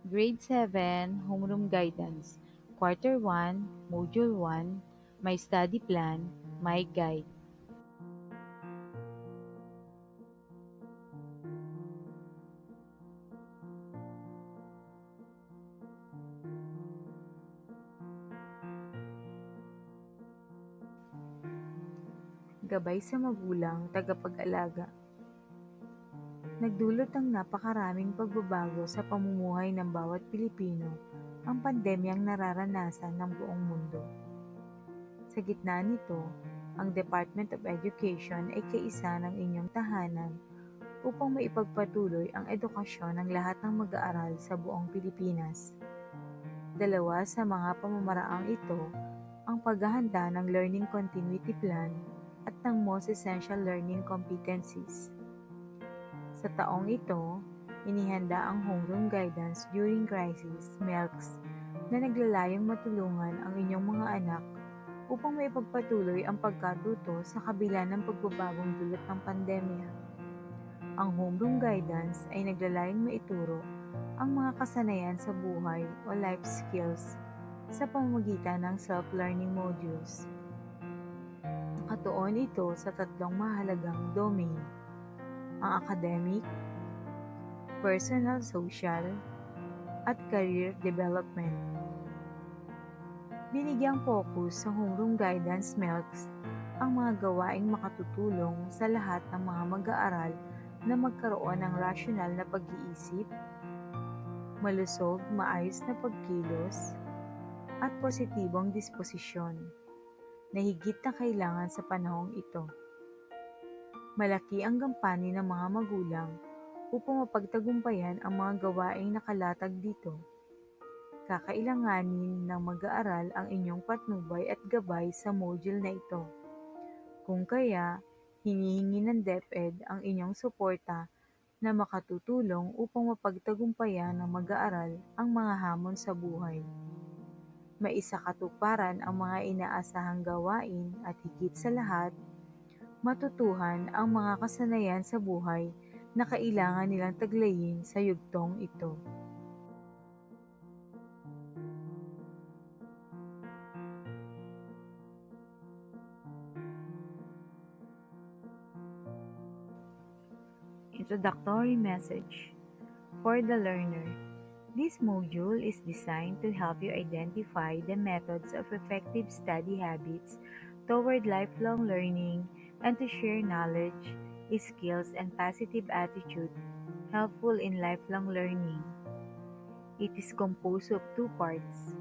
Grade 7 Homeroom Guidance, Quarter 1, Module 1, My Study Plan, My Guide. Gabay sa magulang, tagapag-alaga. Nagdulot ng napakaraming pagbabago sa pamumuhay ng bawat Pilipino ang pandemyang nararanasan ng buong mundo. Sa gitna nito, ang Department of Education ay kaisa ng inyong tahanan upang maipagpatuloy ang edukasyon ng lahat ng mag-aaral sa buong Pilipinas. Dalawa sa mga pamamaraang ito ang paghahanda ng Learning Continuity Plan at ng Most Essential Learning Competencies. Sa taong ito, inihanda ang Homeroom Guidance During Crisis, MELCS, na naglalayong matulungan ang inyong mga anak upang maipagpatuloy ang pagkatuto sa kabila ng pagbabagong dulot ng pandemya. Ang Homeroom Guidance ay naglalayong maituro ang mga kasanayan sa buhay o life skills sa pamamagitan ng self-learning modules. Nakatuon ito sa tatlong mahalagang domain: ang academic, personal social, at career development. Binigyang focus sa Homeroom Guidance MELCS ang mga gawaing makatutulong sa lahat ng mga mag-aaral na magkaroon ng rasyonal na pag-iisip, malusog, maayos na pagkilos, at positibong disposisyon na higit na kailangan sa panahong ito. Malaki ang gampanin ng mga magulang upang mapagtagumpayan ang mga gawaing nakalatag dito. Kakailanganin ng mag-aaral ang inyong patnubay at gabay sa module na ito. Kung kaya, hinihingi ng DepEd ang inyong suporta na makatutulong upang mapagtagumpayan ng mag-aaral ang mga hamon sa buhay. Maisakatuparan ang mga inaasahang gawain at higit sa lahat, matutuhan ang mga kasanayan sa buhay na kailangan nilang taglayin sa yugtong ito. Introductory message. For the learner, this module is designed to help you identify the methods of effective study habits toward lifelong learning and to share knowledge, skills, and positive attitude helpful in lifelong learning. It is composed of two parts,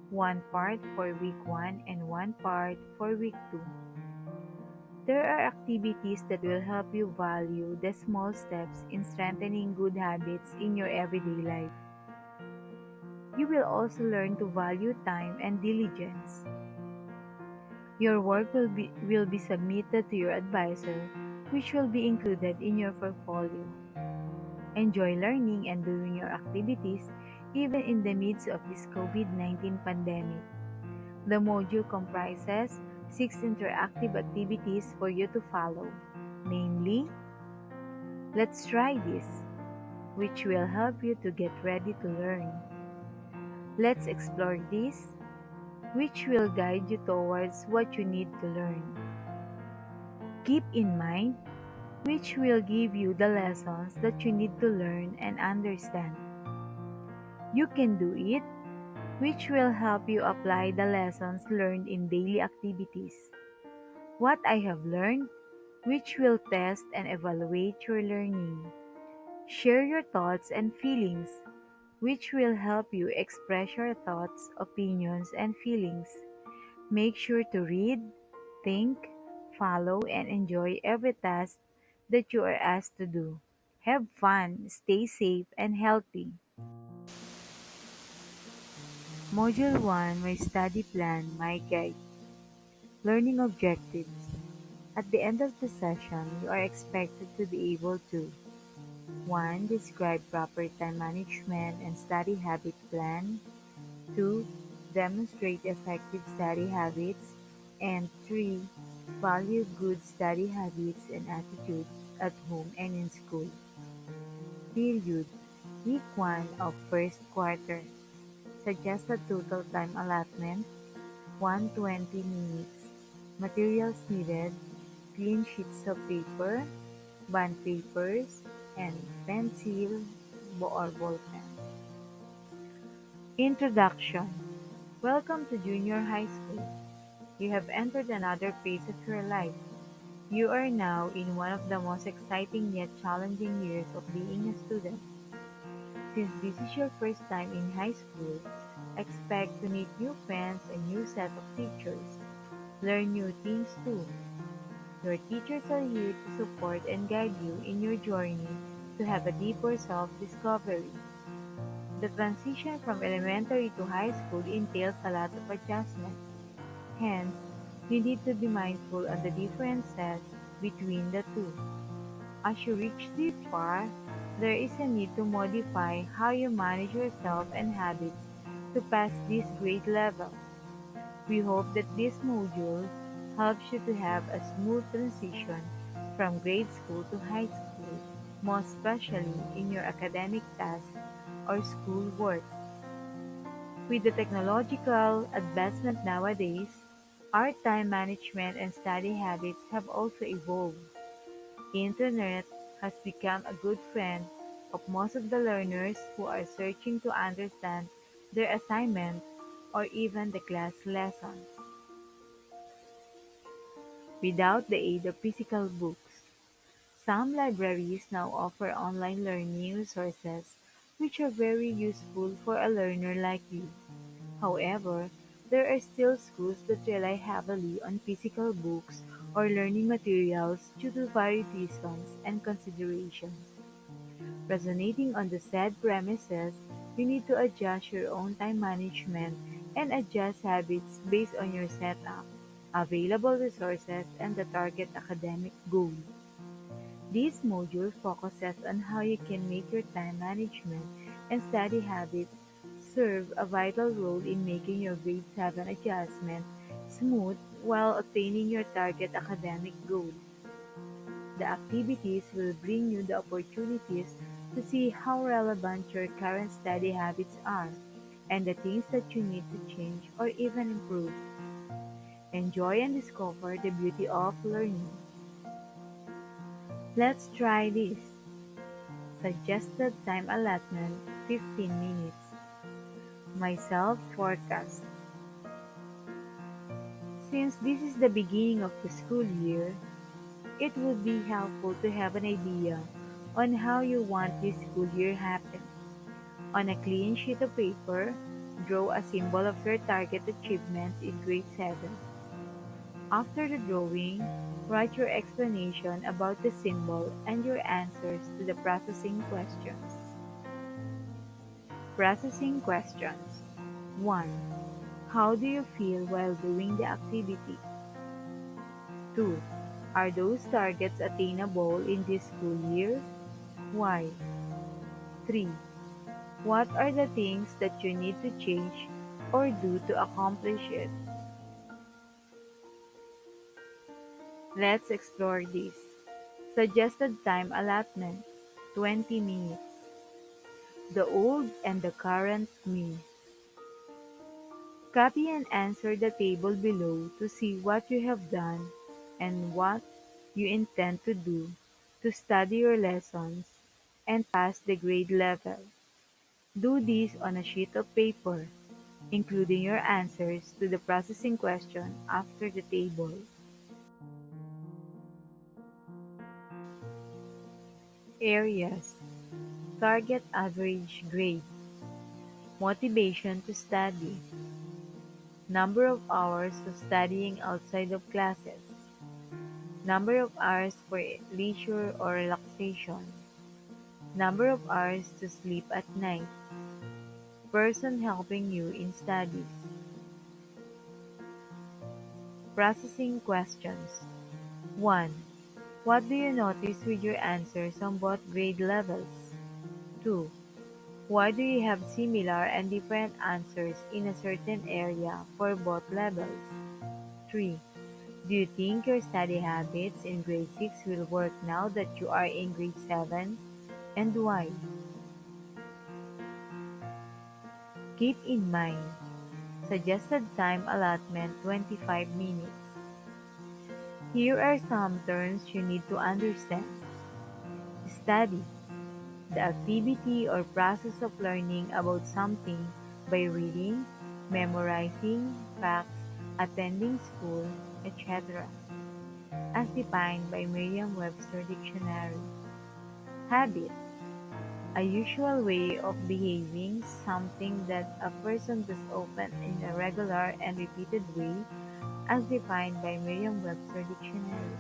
one part for week 1 and one part for week 2. There are activities that will help you value the small steps in strengthening good habits in your everyday life. You will also learn to value time and diligence. Your work will be submitted to your advisor, which will be included in your portfolio. Enjoy learning and doing your activities even in the midst of this COVID-19 pandemic. The module comprises 6 interactive activities for you to follow, namely, Let's Try This, which will help you to get ready to learn. Let's Explore This, which will guide you towards what you need to learn. Keep in Mind, which will give you the lessons that you need to learn and understand. You Can Do It, which will help you apply the lessons learned in daily activities. What I Have Learned, which will test and evaluate your learning. Share Your Thoughts and Feelings, which will help you express your thoughts, opinions, and feelings. Make sure to read, think, follow, and enjoy every task that you are asked to do. Have fun, stay safe, and healthy. Module 1, My Study Plan, My Guide. Learning Objectives. At the end of the session, you are expected to be able to 1. Describe proper time management and study habit plan. 2. Demonstrate effective study habits. And 3. Value good study habits and attitudes at home and in school. Period. Week 1 of first quarter. Suggested total time allotment 120 minutes. Materials needed clean sheets of paper, bond papers, and pencil or ball pen. Introduction. Welcome to junior high school. You have entered another phase of your life. You are now in one of the most exciting yet challenging years of being a student. Since this is your first time in high school, expect to meet new friends and new set of teachers. Learn new things too. Your teachers are here to support and guide you in your journey to have a deeper self-discovery. The transition from elementary to high school entails a lot of adjustment. Hence, you need to be mindful of the differences between the two. As you reach this far, there is a need to modify how you manage yourself and habits to pass these grade levels. We hope that this module helps you to have a smooth transition from grade school to high school, most especially in your academic tasks or school work. With the technological advancement nowadays, our time management and study habits have also evolved. Internet has become a good friend of most of the learners who are searching to understand their assignments or even the class lessons without the aid of physical books. Some libraries now offer online learning resources which are very useful for a learner like you. However, there are still schools that rely heavily on physical books or learning materials due to varied reasons and considerations. Resonating on the said premises, you need to adjust your own time management and adjust habits based on your setup, available resources, and the target academic goal. This module focuses on how you can make your time management and study habits serve a vital role in making your grade 7 adjustment smooth while attaining your target academic goal. The activities will bring you the opportunities to see how relevant your current study habits are and the things that you need to change or even improve. Enjoy and discover the beauty of learning. Let's try this. Suggested time allotment 15 minutes. Myself forecast. Since this is the beginning of the school year, it would be helpful to have an idea on how you want this school year happen. On a clean sheet of paper, draw a symbol of your target achievements in grade 7. After the drawing, write your explanation about the symbol and your answers to the processing questions. Processing questions. 1. How do you feel while doing the activity? 2. Are those targets attainable in this school year? Why? 3. What are the things that you need to change or do to accomplish it? Let's explore this. Suggested time allotment 20 minutes. The old and the current me. Copy and answer the table below to see what you have done and what you intend to do to study your lessons and pass the grade level. Do this on a sheet of paper, including your answers to the processing question after the table. Areas. Target average grade. Motivation to study. Number of hours of studying outside of classes. Number of hours for leisure or relaxation. Number of hours to sleep at night. Person helping you in studies. Processing questions. 1. What do you notice with your answers on both grade levels? 2. Why do you have similar and different answers in a certain area for both levels? 3. Do you think your study habits in grade 6 will work now that you are in grade 7? And why? Keep in mind, suggested time allotment 25 minutes. Here are some terms you need to understand. Study, the activity or process of learning about something by reading, memorizing facts, attending school, etc., as defined by Merriam-Webster Dictionary. Habit, a usual way of behaving, something that a person does often in a regular and repeated way, as defined by Merriam-Webster Dictionary.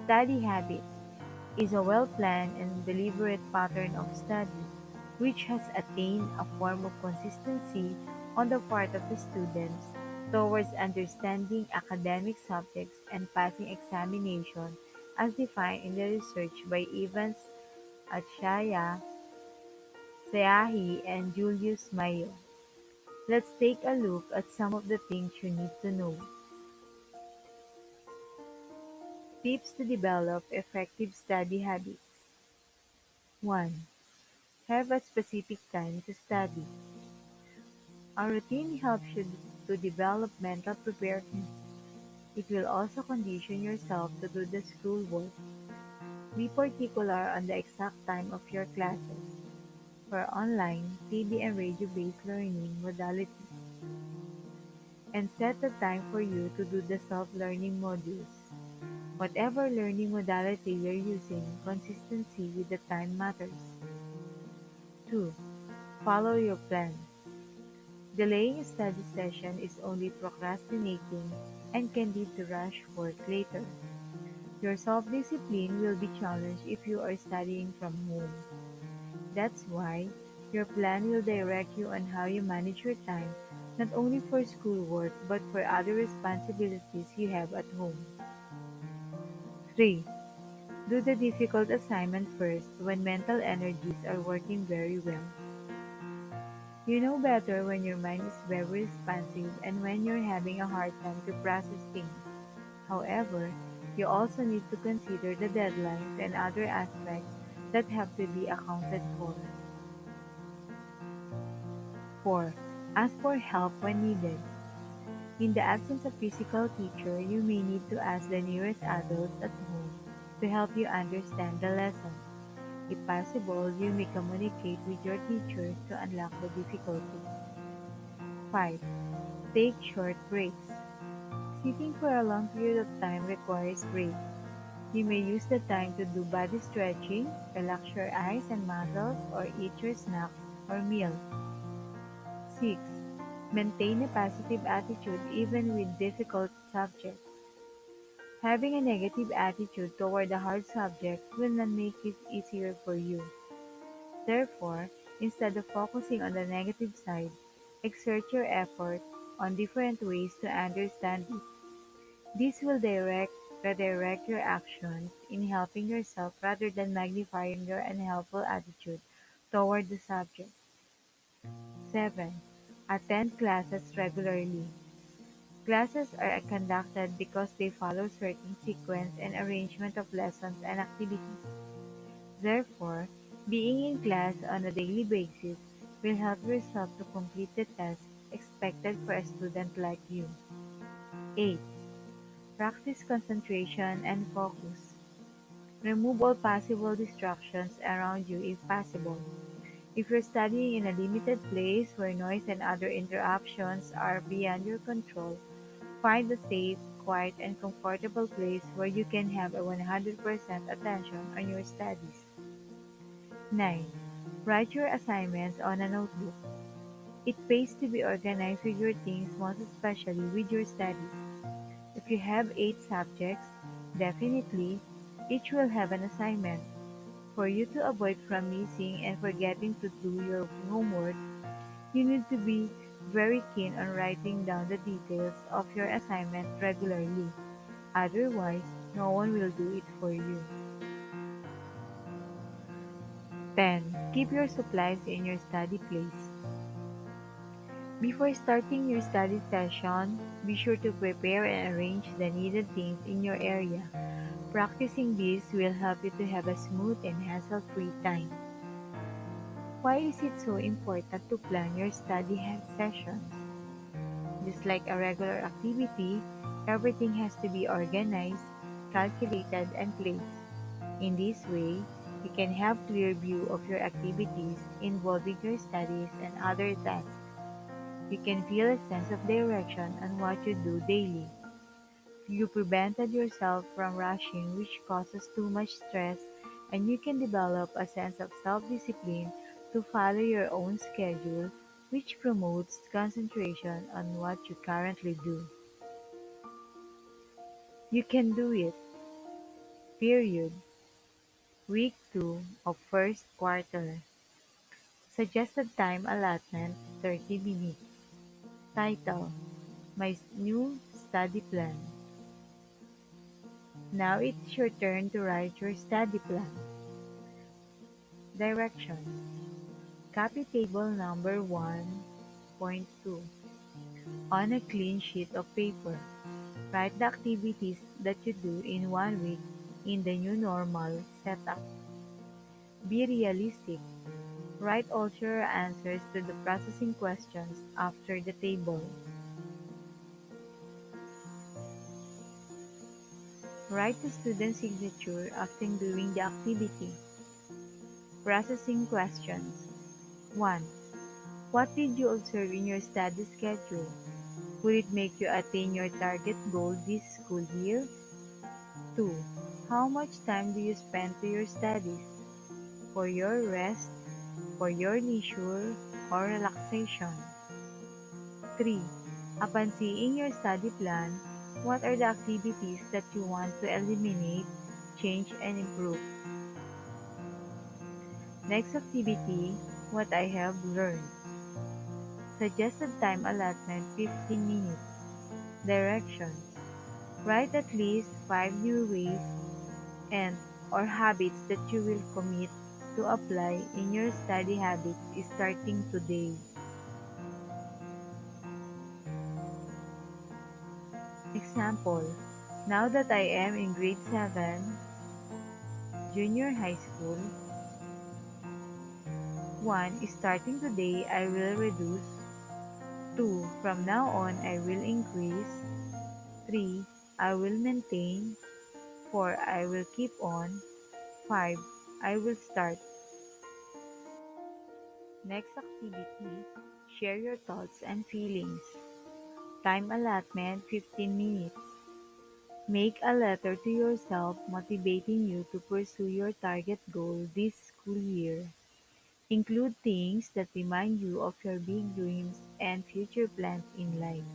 Study habit is a well-planned and deliberate pattern of study which has attained a form of consistency on the part of the students towards understanding academic subjects and passing examination as defined in the research by Evans, Achaya, Seahi, and Julius Mayo. Let's take a look at some of the things you need to know. Tips to develop effective study habits. 1. Have a specific time to study. A routine helps you to develop mental preparedness. It will also condition yourself to do the schoolwork. Be particular on the exact time of your classes for online, TV, and radio-based learning modalities, and set a time for you to do the self-learning modules. Whatever learning modality you're using, consistency with the time matters. 2. Follow your plan. Delaying a study session is only procrastinating and can lead to rush work later. Your self-discipline will be challenged if you are studying from home. That's why your plan will direct you on how you manage your time, not only for schoolwork but for other responsibilities you have at home. 3. Do the difficult assignment first when mental energies are working very well. You know better when your mind is very responsive and when you're having a hard time to process things. However, you also need to consider the deadlines and other aspects that have to be accounted for. 4. Ask for help when needed. In the absence of physical teacher, you may need to ask the nearest adults at home to help you understand the lesson. If possible, you may communicate with your teacher to unlock the difficulties. 5. Take short breaks. Sitting for a long period of time requires breaks. You may use the time to do body stretching, relax your eyes and muscles, or eat your snack or meal. 6. Maintain a positive attitude even with difficult subjects. Having a negative attitude toward a hard subject will not make it easier for you. Therefore, instead of focusing on the negative side, exert your effort on different ways to understand it. This will redirect your actions in helping yourself rather than magnifying your unhelpful attitude toward the subject. 7. Attend classes regularly. Classes are conducted because they follow certain sequence and arrangement of lessons and activities. Therefore, being in class on a daily basis will help yourself to complete the tasks expected for a student like you. 8. Practice concentration and focus. Remove all possible distractions around you if possible. If you're studying in a limited place where noise and other interruptions are beyond your control, find a safe, quiet, and comfortable place where you can have a 100% attention on your studies. 9. Write your assignments on a notebook. It pays to be organized with your things, most especially with your studies. If you have 8 subjects, definitely each will have an assignment. For you to avoid from missing and forgetting to do your homework, you need to be very keen on writing down the details of your assignment regularly. Otherwise, no one will do it for you. 10. Keep your supplies in your study place. Before starting your study session, be sure to prepare and arrange the needed things in your area. Practicing this will help you to have a smooth and hassle-free time. Why is it so important to plan your sessions? Just like a regular activity, everything has to be organized, calculated, and placed. In this way, you can have clear view of your activities involving your studies and other tasks. You can feel a sense of direction on what you do daily. You prevented yourself from rushing, which causes too much stress, and you can develop a sense of self-discipline to follow your own schedule, which promotes concentration on what you currently do. You can do it. Period. Week 2 of first quarter. Suggested time allotment 30 minutes. Title: My New Study Plan. Now it's your turn to write your study plan. Directions. Copy table number 1.2 on a clean sheet of paper. Write the activities that you do in 1 week in the new normal setup. Be realistic. Write also your answers to the processing questions after the table. Write the student signature after doing the activity. Processing questions. 1. What did you observe in your study schedule? Will it make you attain your target goal this school year? 2. How much time do you spend to your studies? For your rest, for your leisure, or relaxation? 3. Upon seeing your study plan, what are the activities that you want to eliminate, change, and improve? Next activity, what I have learned. Suggested time allotment 15 minutes. Direction. Write at least 5 new ways and or habits that you will commit to apply in your study habits starting today. Example, now that I am in grade 7, junior high school, 1. Starting today, I will reduce. 2. From now on, I will increase. 3. I will maintain. 4. I will keep on. 5. I will start. Next activity, share your thoughts and feelings. Time allotment 15 minutes. Make a letter to yourself motivating you to pursue your target goal this school year. Include things that remind you of your big dreams and future plans in life.